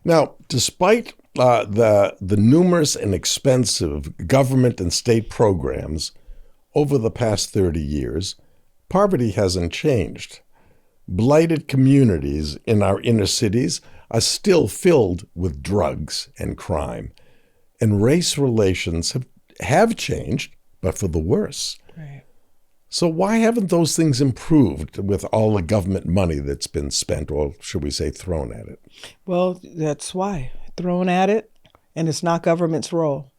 Now, despite the numerous and expensive government and state programs over the past 30 years, poverty hasn't changed. Blighted communities in our inner cities are still filled with drugs and crime. And race relations have changed, but for the worse. Right. So why haven't those things improved with all the government money that's been spent, or should we say thrown at it? Well, that's why. Thrown at it, and it's not government's role.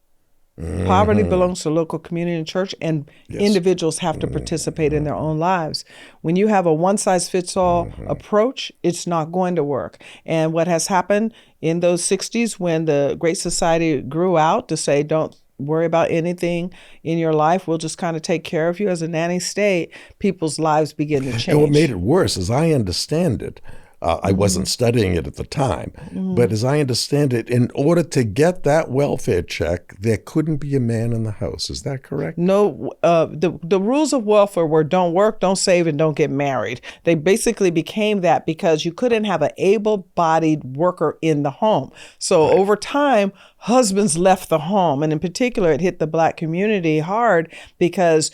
Mm-hmm. Poverty belongs to local community and church, and Yes. individuals have to participate in their own lives. When you have a one-size-fits-all approach, it's not going to work. And what has happened in those 60s when the Great Society grew out to say, don't worry about anything in your life, we'll just kind of take care of you as a nanny state, people's lives begin to change. And what made it worse, as I understand it, I wasn't studying it at the time, but as I understand it, in order to get that welfare check, there couldn't be a man in the house. Is that correct? No, the rules of welfare were don't work, don't save, and don't get married. They basically became that because you couldn't have an able-bodied worker in the home. So over time, husbands left the home. And in particular, it hit the Black community hard because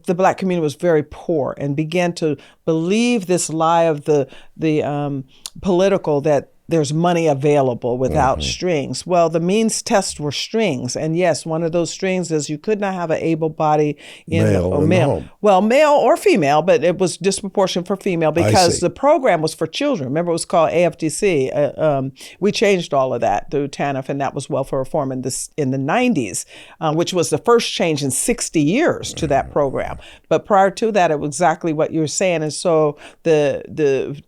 the Black community was very poor and began to believe this lie of the political that there's money available without strings. Well, the means test were strings. And yes, one of those strings is you could not have an able body Male in the home. Well, male or female, but it was disproportionate for female because the program was for children. Remember, it was called AFDC. We changed all of that through TANF, and that was welfare reform in the 90s, which was the first change in 60 years to that program. But prior to that, it was exactly what you were saying. And so the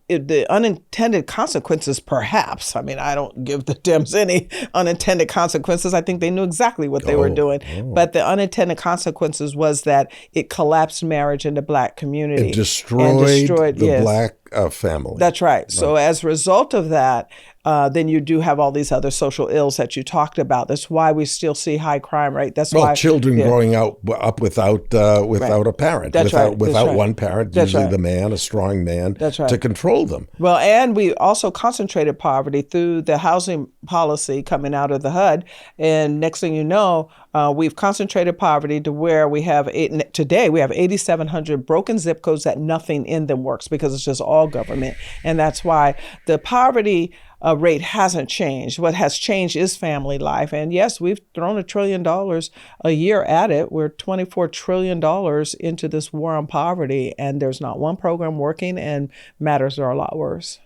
unintended consequences, perhaps, I mean, I don't give the Dems any unintended consequences. I think they knew exactly what they were doing. But the unintended consequences was that it collapsed marriage in the Black community. It destroyed the yes. Black family. That's right. So as a result of that, then you do have all these other social ills that you talked about. That's why we still see high crime rate. That's why children growing up without a parent, without one parent, usually the man, a strong man, to control them. Well, and we also concentrated poverty through the housing policy coming out of the HUD. And next thing you know, we've concentrated poverty to where today we have 8,700 broken zip codes that nothing in them works because it's just all government. And that's why the poverty rate hasn't changed. What has changed is family life. And yes, we've thrown $1 trillion a year at it. We're $24 trillion into this war on poverty, and there's not one program working, and matters are a lot worse.